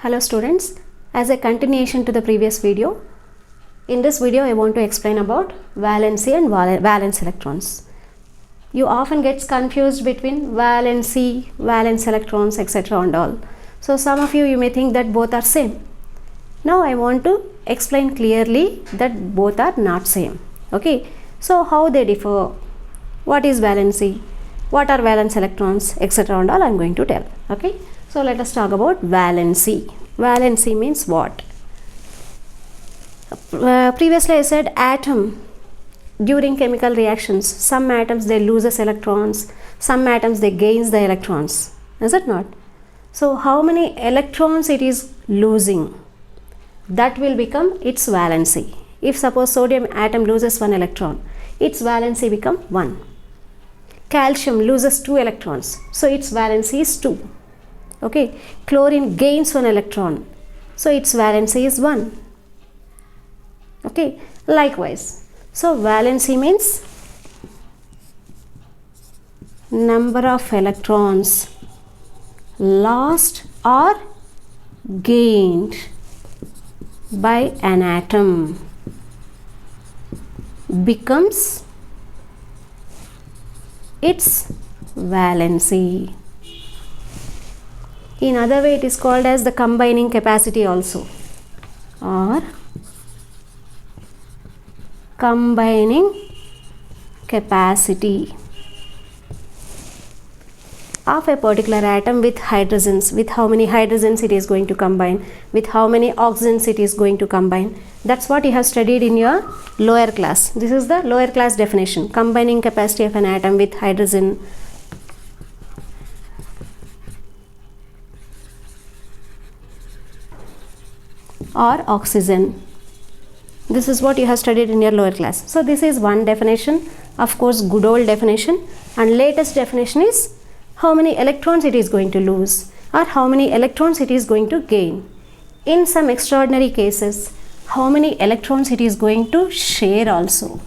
Hello students, as a continuation to the previous video, in this video I want to explain about valency and valence electrons. You often get confused between valency, valence electrons, etc. and all. So some of you may think that both are same. Now I want to explain clearly that both are not same. Okay, so how they differ, what is valency, what are valence electrons, etc. and all I am going to tell. Okay. So let us talk about valency. Valency means what? Previously I said atom. During chemical reactions, some atoms they loses electrons, some atoms they gains the electrons. Is it not? So how many electrons it is losing? That will become its valency. If suppose sodium atom loses 1 electron, its valency become 1. Calcium loses 2 electrons, so its valency is 2. Okay, chlorine gains 1 electron, so its valency is 1. Okay, likewise. So valency means number of electrons lost or gained by an atom becomes its valency. In other way it is called as the combining capacity also, or combining capacity of a particular atom with hydrogens, with how many hydrogens it is going to combine, with how many oxygens it is going to combine. That's what you have studied in your lower class. This is the lower class definition, combining capacity of an atom with hydrogen or oxygen. This is what you have studied in your lower class. So this is one definition, of course good old definition, and latest definition is how many electrons it is going to lose or how many electrons it is going to gain. In some extraordinary cases, how many electrons it is going to share also.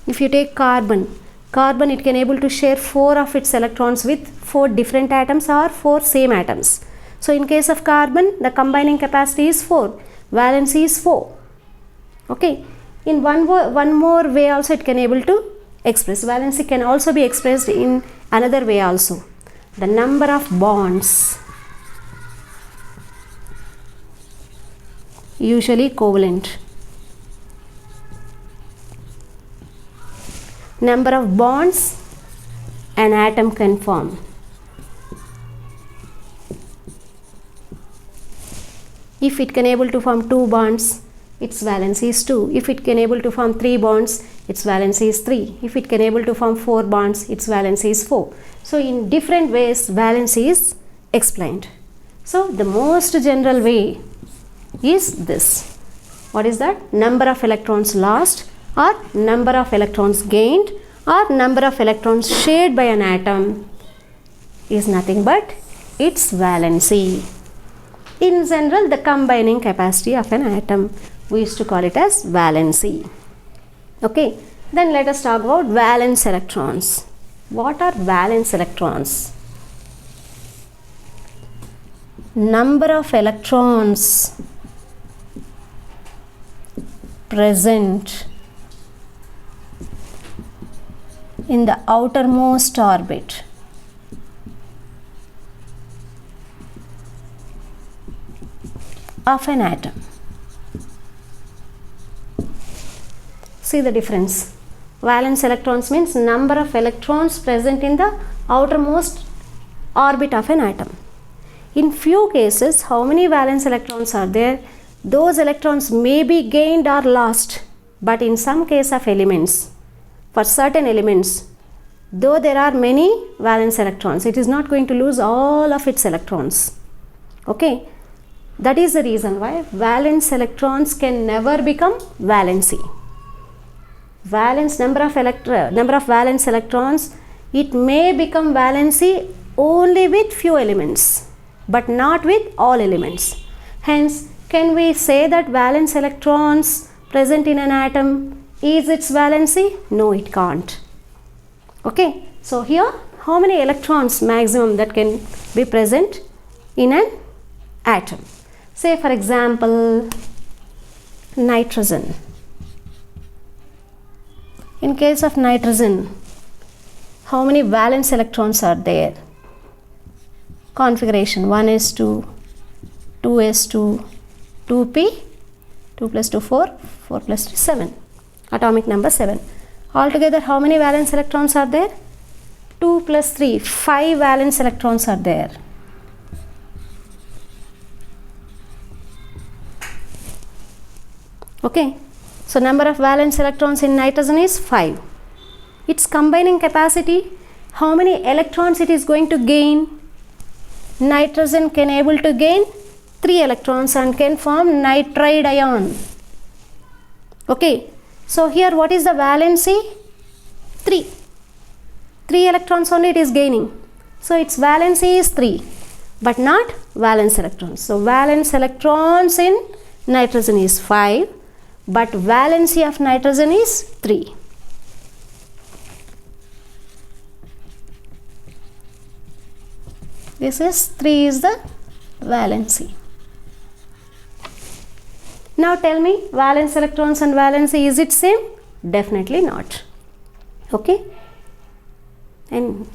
If you take carbon it can able to share 4 of its electrons with 4 different atoms or 4 same atoms. So in case of carbon, the combining capacity is 4, valency is 4. Okay, in one more way also it can able to express. Valency can also be expressed in another way also. The number of bonds, usually covalent. Number of bonds an atom can form. If it can able to form 2 bonds, its valency is 2. If it can able to form 3 bonds, its valency is 3. If it can able to form 4 bonds, its valency is 4. So in different ways valency is explained. So the most general way is this. What is that? Number of electrons lost or number of electrons gained or number of electrons shared by an atom is nothing but its valency. In general, the combining capacity of an atom, we used to call it as valency. Okay, then let us talk about valence electrons. What are valence electrons? Number of electrons present in the outermost orbit of an atom. See the difference. Valence electrons means number of electrons present in the outermost orbit of an atom. In few cases, how many valence electrons are there? Those electrons may be gained or lost, but in some case of elements, for certain elements, though there are many valence electrons, it is not going to lose all of its electrons. Okay. That is the reason why valence electrons can never become valency. Number of valence electrons, it may become valency only with few elements, but not with all elements. Hence, can we say that valence electrons present in an atom is its valency? No, it can't. Okay, so here how many electrons maximum that can be present in an atom. Say for example, nitrogen. In case of nitrogen, how many valence electrons are there? Configuration 1s2, 2s2, 2p, 2 plus 2 4, 4 plus 3 7. Atomic number 7. Altogether how many valence electrons are there? 2 plus 3, 5 valence electrons are there. Okay, so number of valence electrons in nitrogen is 5. Its combining capacity, how many electrons it is going to gain? Nitrogen can able to gain 3 electrons and can form nitride ion. Okay, so here what is the valency? 3. 3 electrons only it is gaining. So its valency is 3, but not valence electrons. So valence electrons in nitrogen is 5, but valency of nitrogen is 3. This is 3 is the valency. Now tell me, valence electrons and valency, is it same? Definitely not. Okay. And